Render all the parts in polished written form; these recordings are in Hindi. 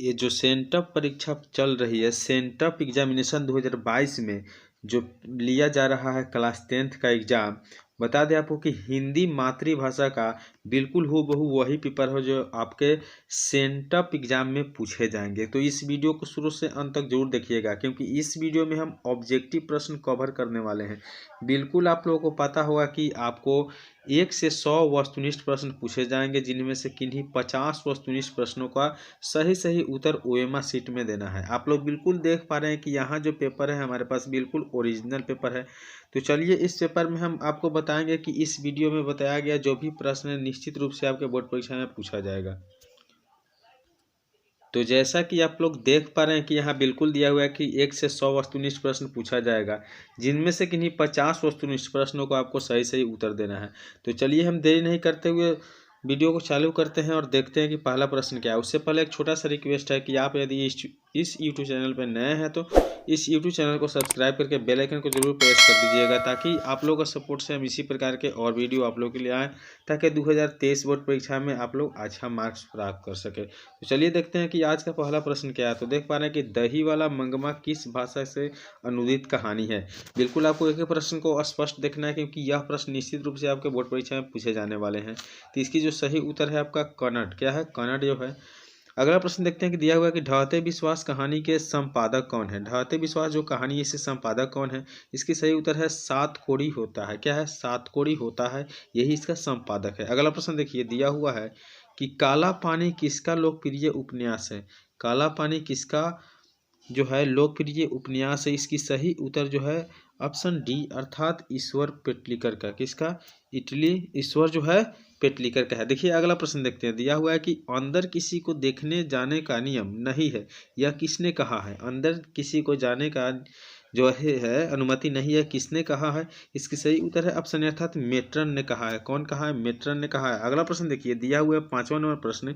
ये जो सेंटअप परीक्षा चल रही है, सेंटअप एग्जामिनेशन 2022 में जो लिया जा रहा है क्लास 10th का एग्ज़ाम, बता दें आपको कि हिंदी मातृभाषा का बिल्कुल हूबहू वही पेपर हो जो आपके सेंटअप एग्ज़ाम में पूछे जाएंगे। तो इस वीडियो को शुरू से अंत तक जरूर देखिएगा, क्योंकि इस वीडियो में हम ऑब्जेक्टिव प्रश्न कवर करने वाले हैं। बिल्कुल आप लोगों को पता होगा कि आपको 1 से 100 वस्तुनिष्ठ प्रश्न पूछे जाएंगे, जिनमें से किन्हीं 50 वस्तुनिष्ठ प्रश्नों का सही उत्तर ओएमआर शीट में देना है। आप लोग बिल्कुल देख पा रहे हैं कि यहाँ जो पेपर है हमारे पास बिल्कुल ओरिजिनल पेपर है। तो चलिए इस पेपर में हम आपको बताएंगे कि इस वीडियो में बताया गया जो भी प्रश्न है निश्चित रूप से आपके बोर्ड परीक्षा में पूछा जाएगा। तो जैसा कि आप लोग देख पा रहे हैं कि यहाँ बिल्कुल दिया हुआ है कि 1 से 100 वस्तुनिष्ठ प्रश्न पूछा जाएगा, जिनमें से किन्हीं 50 वस्तुनिष्ठ प्रश्नों को आपको सही उत्तर देना है। तो चलिए हम देरी नहीं करते हुए वीडियो को चालू करते हैं और देखते हैं कि पहला प्रश्न क्या है। उससे पहले एक छोटा सा रिक्वेस्ट है कि आप यदि इस यूट्यूब चैनल पर नए हैं तो इस यूट्यूब चैनल को सब्सक्राइब करके बेल आइकन को जरूर प्रेस कर दीजिएगा, ताकि आप लोगों का सपोर्ट से हम इसी प्रकार के और वीडियो आप लोगों के लिए आएँ, ताकि 2023 बोर्ड परीक्षा में आप लोग अच्छा मार्क्स प्राप्त कर सके। तो चलिए देखते हैं कि आज का पहला प्रश्न क्या है। तो देख पा रहे हैं कि दही वाला मंगमा किस भाषा से अनुदित कहानी है। बिल्कुल आपको एक प्रश्न को स्पष्ट देखना है, क्योंकि यह प्रश्न निश्चित रूप से आपके बोर्ड परीक्षा में पूछे जाने वाले हैं। तो इसकी जो सही उत्तर है आपका कन्नड़। क्या है? कन्नड़ जो है। अगला प्रश्न देखते हैं कि दिया हुआ है कि ढहते विश्वास कहानी के संपादक कौन है। ढहते विश्वास जो कहानी है इसके संपादक कौन है। इसकी सही उत्तर है सातकोड़ी होता है। क्या है? सातकोड़ी होता है, यही इसका संपादक है। अगला प्रश्न देखिए, दिया हुआ है कि काला पानी किसका लोकप्रिय उपन्यास है। काला पानी किसका जो है लोकप्रिय उपन्यास है। इसकी सही उत्तर जो है ऑप्शन डी अर्थात ईश्वर पेटलीकर का। किसका? ईश्वर जो है पेटलीकर का है। देखिए अगला प्रश्न देखते हैं। दिया हुआ है कि अंदर किसी को देखने जाने का नियम नहीं है, यह किसने कहा है। अंदर किसी को जाने का जो है अनुमति नहीं है, किसने कहा है। इसकी सही उत्तर है ऑप्शन अर्थात मेट्रन ने कहा है। कौन कहा है? मेट्रन ने कहा है। अगला प्रश्न देखिए, दिया हुआ है 5वां नंबर प्रश्न,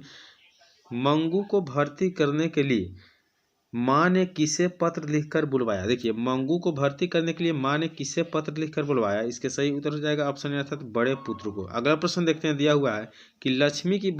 मंगू को भर्ती करने के लिए माँ ने किसे पत्र लिखकर बुलवाया। देखिए मंगू को भर्ती करने के लिए माँ ने किसे पत्र लिखकर बुलवाया। इसके सही उत्तर हो जाएगा ऑप्शन अर्थात बड़े पुत्र को। अगला प्रश्न देखते हैं। दिया हुआ है कि लक्ष्मी की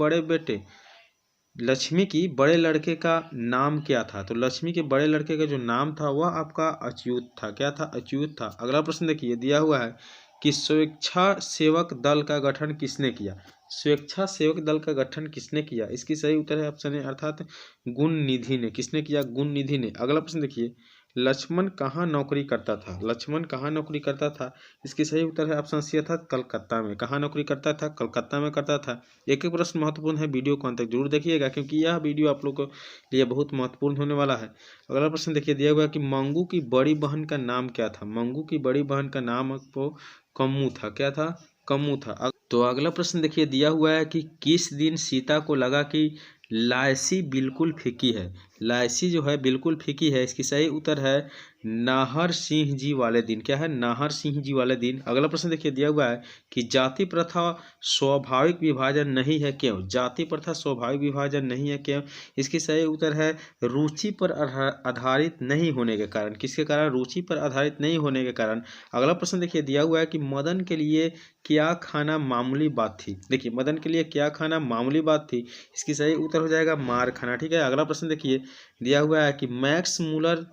बड़े लड़के का नाम क्या था। तो लक्ष्मी के बड़े लड़के का जो नाम था वह आपका अच्युत था। क्या था? अच्युत था। अगला प्रश्न देखिए, दिया हुआ है कि स्वेच्छा सेवक दल का गठन किसने किया। स्वेच्छा सेवक दल का गठन किसने किया। इसकी सही उत्तर है ऑप्शन ए अर्थात गुण निधि ने। किसने किया? गुण निधि ने। अगला प्रश्न देखिए, लक्ष्मण कहाँ नौकरी करता था। लक्ष्मण कहाँ नौकरी करता था। इसकी सही उत्तर है ऑप्शन सी अर्थात कलकत्ता में। कहाँ नौकरी करता था? कलकत्ता में करता था। एक एक प्रश्न महत्वपूर्ण है, वीडियो को अंत तक जरूर देखिएगा, क्योंकि यह वीडियो आप लोगों के लिए बहुत महत्वपूर्ण होने वाला है। अगला प्रश्न देखिए, दिया हुआ है कि मंगू की बड़ी बहन का नाम क्या था। मंगू की बड़ी बहन का नाम आपको कम्मू था। क्या था? कम्मू था। तो अगला प्रश्न देखिए, दिया हुआ है कि किस दिन सीता को लगा कि लायसी बिल्कुल फीकी है। लायसी जो है बिल्कुल फीकी है। इसकी सही उत्तर है नाहर सिंह जी वाले दिन। क्या है? नाहर सिंह जी वाले दिन। अगला प्रश्न देखिए, दिया हुआ है कि जाति प्रथा स्वाभाविक विभाजन नहीं है, क्यों। जाति प्रथा स्वाभाविक विभाजन नहीं है, क्यों। इसकी सही उत्तर है रुचि पर आधारित नहीं होने के कारण। किसके कारण? रुचि पर आधारित नहीं होने के कारण। अगला प्रश्न देखिए, दिया हुआ है कि मदन के लिए क्या खाना मामूली बात थी। देखिए मदन के लिए क्या खाना मामूली बात थी। इसकी सही उत्तर हो जाएगा मार खाना। ठीक है। अगला प्रश्न देखिए, दिया हुआ है कि मैक्स मूलर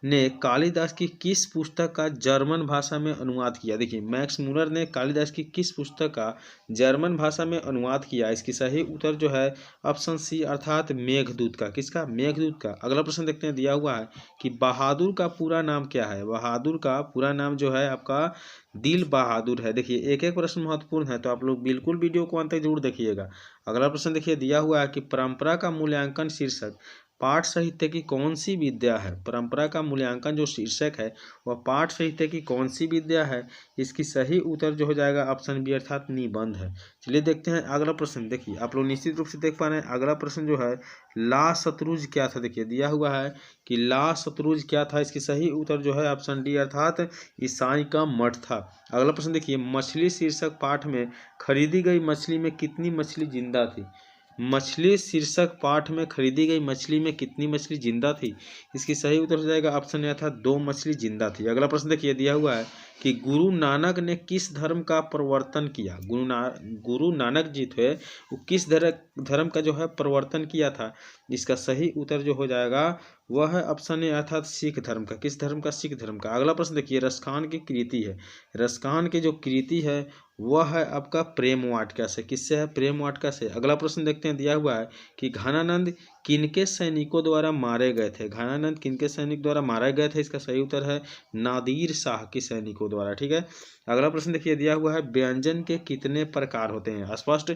ने कालिदास की किस पुस्तक का जर्मन भाषा में अनुवाद किया। देखिए मैक्स मूलर ने कालिदास की किस पुस्तक का जर्मन भाषा में अनुवाद किया। इसकी सही उत्तर जो है ऑप्शन सी अर्थात मेघदूत का। किसका? मेघदूत का। अगला प्रश्न देखते हैं। दिया हुआ है कि बहादुर का पूरा नाम क्या है। बहादुर का पूरा नाम जो है आपका दिल बहादुर है। देखिए एक एक प्रश्न महत्वपूर्ण है, तो आप लोग बिल्कुल वीडियो को अंत तक जरूर देखिएगा। अगला प्रश्न देखिए, दिया हुआ है कि परंपरा का मूल्यांकन शीर्षक पाठ साहित्य की कौन सी विद्या है। परंपरा का मूल्यांकन जो शीर्षक है वह पाठ साहित्य की कौन सी विद्या है। इसकी सही उत्तर जो हो जाएगा ऑप्शन बी अर्थात निबंध है। चलिए देखते हैं अगला प्रश्न। देखिए आप लोग निश्चित रूप से देख पा रहे हैं। अगला प्रश्न जो है ला शत्रुज क्या था। देखिए दिया हुआ है कि ला शत्रुज क्या था। इसकी सही उत्तर जो है ऑप्शन डी अर्थात ईसाई का मठ था। अगला प्रश्न देखिए, मछली शीर्षक पाठ में खरीदी गई मछली में कितनी मछली जिंदा थी। मछली शीर्षक पाठ में खरीदी गई मछली में कितनी मछली जिंदा थी। इसकी सही उत्तर हो जाएगा ऑप्शन ए था 2 मछली जिंदा थी। अगला प्रश्न देखिए, दिया हुआ है कि गुरु नानक ने किस धर्म का प्रवर्तन किया। गुरु नानक जी थे, वो किस धर्म का जो है प्रवर्तन किया था। इसका सही उत्तर जो हो जाएगा वह है ऑप्शन ए अर्थात सिख धर्म का। किस धर्म का? सिख धर्म का। अगला प्रश्न देखिए, रसखान की कृति है। रसखान की जो कृति है वह है आपका प्रेम वाटिका से। किससे है? प्रेम वाटिका से। अगला प्रश्न देखते हैं, दिया हुआ है कि घनानंद किनके सैनिकों द्वारा मारे गए थे। घनानंद किनके सैनिक द्वारा मारे गए थे? इसका सही उत्तर है नादिर शाह के सैनिकों द्वारा। ठीक है। अगला प्रश्न देखिए, दिया हुआ है व्यंजन के कितने प्रकार होते हैं। स्पष्ट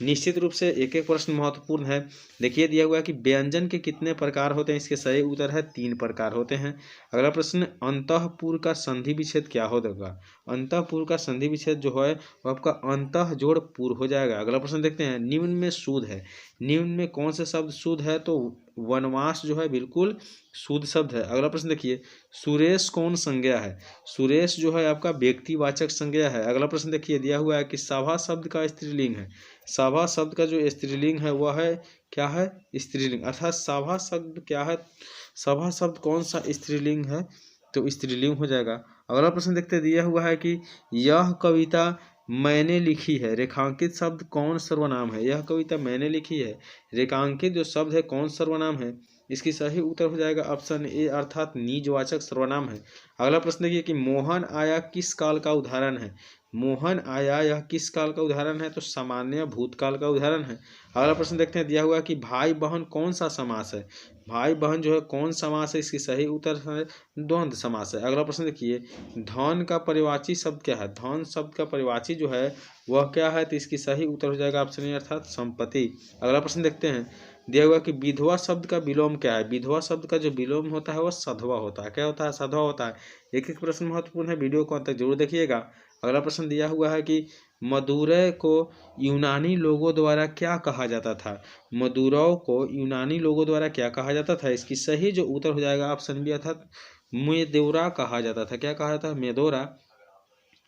निश्चित रूप से एक एक प्रश्न महत्वपूर्ण है। देखिए दिया हुआ है कि व्यंजन के कितने प्रकार होते हैं। इसके सही उत्तर है 3 प्रकार होते हैं। अगला प्रश्न, अंतःपुर का संधि विच्छेद क्या होगा। अंतःपुर का संधि विच्छेद जो है वो आपका अंतः जोड़ पुर हो जाएगा। अगला प्रश्न देखते हैं, निम्न में शुद्ध है। निम्न में कौन सा शब्द शुद्ध है? तो वनवास जो है बिल्कुल शुद्ध शब्द है। अगला प्रश्न देखिए, सुरेश कौन संज्ञा है। सुरेश जो है आपका व्यक्तिवाचक संज्ञा है। अगला प्रश्न देखिए, दिया हुआ है कि सभा शब्द का स्त्रीलिंग है। सभा शब्द का जो स्त्रीलिंग है वह है क्या है? स्त्रीलिंग। अर्थात सभा शब्द क्या है? सभा शब्द कौन सा स्त्रीलिंग है? तो स्त्रीलिंग हो जाएगा। अगला प्रश्न देखते, दिया हुआ है कि यह कविता मैंने लिखी है। रेखांकित शब्द कौन सर्वनाम है। यह कविता मैंने लिखी है। रेखांकित जो शब्द है कौन सर्वनाम है। इसकी सही उत्तर हो जाएगा ऑप्शन ए अर्थात निजवाचक सर्वनाम है। अगला प्रश्न देखिए कि मोहन आया किस काल का उदाहरण है। मोहन आया यह किस काल का उदाहरण है? तो सामान्य भूतकाल का उदाहरण है। अगला प्रश्न देखते हैं, दिया हुआ है कि भाई बहन कौन सा समास है। भाई बहन जो है कौन समास है? इसकी सही उत्तर है द्वंद्व समास है। अगला प्रश्न देखिए, धन का परिवाची शब्द क्या है। धन शब्द का परिवाची जो है वह क्या है? तो इसकी सही उत्तर हो जाएगा ऑप्शन ए अर्थात संपत्ति। अगला प्रश्न देखते हैं, दिया हुआ कि विधवा शब्द का विलोम क्या है। विधवा शब्द का जो विलोम होता है वह सधवा होता है। क्या होता है? सधवा होता है। एक एक प्रश्न महत्वपूर्ण है, वीडियो को अंत तक जरूर देखिएगा। अगला प्रश्न दिया हुआ है कि मदुरै को यूनानी लोगों द्वारा क्या कहा जाता था। मदुरै को यूनानी लोगों द्वारा क्या कहा जाता था? इसकी सही जो उत्तर हो जाएगा ऑप्शन बी अर्थात मेदोरा कहा जाता था। क्या कहा जाता है? मेदोरा।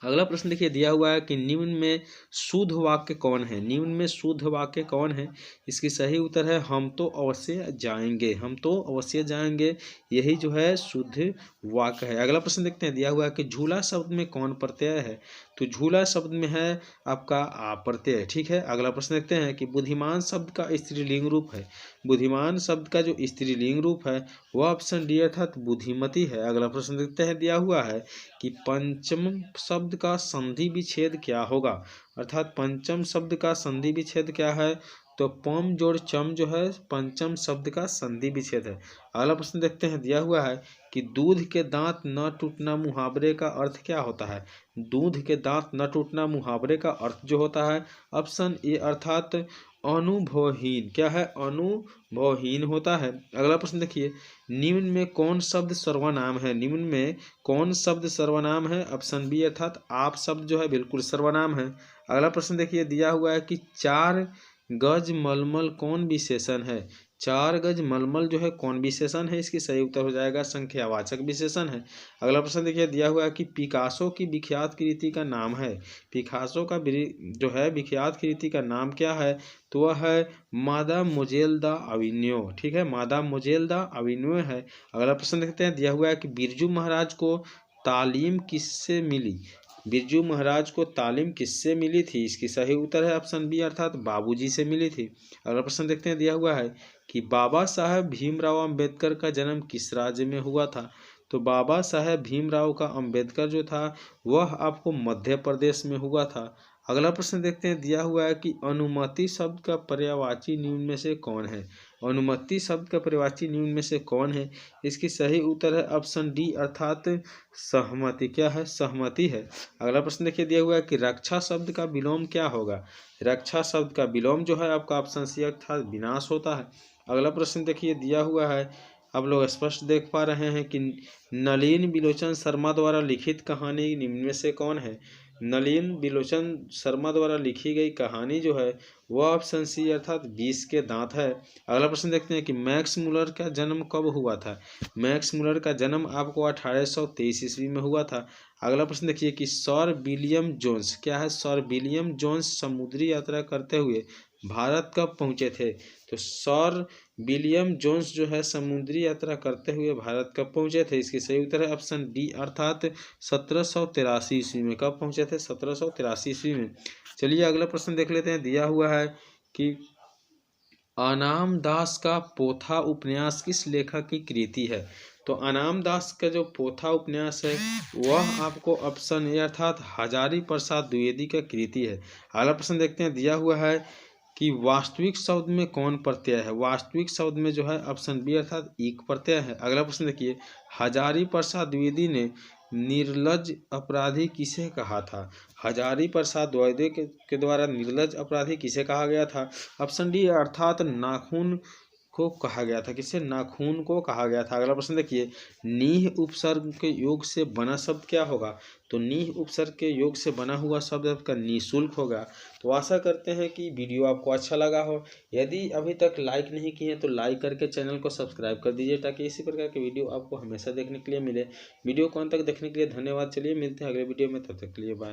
अगला प्रश्न देखिए, दिया हुआ है कि निम्न में शुद्ध वाक्य कौन है। निम्न में शुद्ध वाक्य कौन है? इसकी सही उत्तर है हम तो अवश्य जाएंगे। हम तो अवश्य जाएंगे, यही जो है शुद्ध वाक्य है। अगला प्रश्न देखते हैं, दिया हुआ है कि झूला शब्द में कौन प्रत्यय है। तो झूला शब्द में है आपका आ प्रत्यय। ठीक है। अगला प्रश्न देखते हैं कि बुद्धिमान शब्द का स्त्रीलिंग रूप है। बुद्धिमान शब्द का जो स्त्रीलिंग रूप है वह ऑप्शन डी अर्थात बुद्धिमती है। अगला प्रश्न देखते हैं, दिया हुआ है कि पंचम शब्द का संधि विच्छेद क्या होगा। अर्थात पंचम शब्द का संधि विच्छेद क्या है? तो पम जोड़ चम जो है पंचम शब्द का संधि विच्छेद है। अगला प्रश्न देखते हैं, दिया हुआ है कि दूध के दांत न टूटना मुहावरे का अर्थ क्या होता है। दूध के दांत न टूटना मुहावरे का अर्थ जो होता है ऑप्शन ए अर्थात अनुभवहीन। क्या है? अनुभवहीन होता है। अगला प्रश्न देखिए, निम्न में कौन शब्द सर्वनाम है। निम्न में कौन शब्द सर्वनाम है? ऑप्शन बी अर्थात आप शब्द जो है बिल्कुल सर्वनाम है। अगला प्रश्न देखिए, दिया हुआ है कि 4 गज मलमल कौन विशेषण है। 4 गज मलमल जो है कौन विशेषण है? इसकी सही उत्तर हो जाएगा संख्यावाचक विशेषण है। अगला प्रश्न देखिए, दिया हुआ है कि पिकासो की विख्यात कृति का नाम है। पिकासो का जो है विख्यात कृति का नाम क्या है? तो वह है मादामोजेल द अविन्यो। ठीक है, मादामोजेल द अविन्यो है। अगला प्रश्न देखते हैं, दिया हुआ है कि बिरजू महाराज को तालीम किससे मिली। बिरजू महाराज को तालीम किससे मिली थी? इसकी सही उत्तर है ऑप्शन बी अर्थात बाबूजी से मिली थी। अगला प्रश्न देखते हैं, दिया हुआ है कि बाबा साहब भीमराव अंबेडकर का जन्म किस राज्य में हुआ था। तो बाबा साहब भीमराव का अंबेडकर जो था वह आपको मध्य प्रदेश में हुआ था। अगला प्रश्न देखते हैं, दिया हुआ है कि अनुमति शब्द का पर्यायवाची निम्न में से कौन है। अनुमति शब्द का पर्यायवाची निम्न में से कौन है? इसकी सही उत्तर है ऑप्शन डी अर्थात सहमति। क्या है? सहमति है। अगला प्रश्न देखिए, दिया हुआ है कि रक्षा शब्द का विलोम क्या होगा। रक्षा शब्द का विलोम जो है आपका ऑप्शन सी अर्थात विनाश होता है। अगला प्रश्न देखिए, दिया हुआ है, आप लोग स्पष्ट देख पा रहे हैं कि नलिन बिलोचन शर्मा द्वारा लिखित कहानी निम्न में से कौन है। नलिन बिलोचन शर्मा द्वारा लिखी गई कहानी जो है वह ऑप्शन सी अर्थात 20 के दांत है। अगला प्रश्न देखते हैं कि मैक्स मुलर का जन्म कब हुआ था। मैक्स मुलर का जन्म आपको 1823 ईस्वी में हुआ था। अगला प्रश्न देखिए कि सर विलियम जोन्स, क्या है? सर विलियम जोन्स समुद्री यात्रा करते हुए भारत कब पहुंचे थे? तो सर विलियम जोन्स जो है समुद्री यात्रा करते हुए भारत कब पहुंचे थे? इसकी सही उत्तर है ऑप्शन डी अर्थात 1783 ईस्वी में। कब पहुंचे थे? 1783 ईस्वी में। चलिए अगला प्रश्न देख लेते हैं। दिया हुआ है कि अनाम दास का पोथा उपन्यास किस लेखक की कृति है? तो अनाम दास का जो पोथा उपन्यास है वह आपको ऑप्शन ए अर्थात हजारी प्रसाद द्विवेदी का कृति है। अगला प्रश्न देखते हैं। दिया हुआ है कि वास्तविक शब्द में कौन प्रत्यय है? वास्तविक शब्द में जो है ऑप्शन बी अर्थात ईक प्रत्यय है। अगला प्रश्न देखिए, हजारी प्रसाद द्विवेदी ने निर्लज अपराधी किसे कहा था? हजारी प्रसाद द्विवेदी के द्वारा निर्लज अपराधी किसे कहा गया था? ऑप्शन डी अर्थात नाखून को कहा गया था। किसे? नाखून को कहा गया था। अगला प्रश्न देखिए, नीह उपसर्ग के योग से बना शब्द क्या होगा? तो नीह उपसर्ग के योग से बना हुआ शब्द आपका निःशुल्क होगा। तो आशा करते हैं कि वीडियो आपको अच्छा लगा हो। यदि अभी तक लाइक नहीं किए हैं तो लाइक करके चैनल को सब्सक्राइब कर दीजिए ताकि इसी प्रकार के वीडियो आपको हमेशा देखने के लिए मिले। वीडियो को अंत तक देखने के लिए धन्यवाद। चलिए मिलते हैं अगले वीडियो में, तब तक के लिए बाय।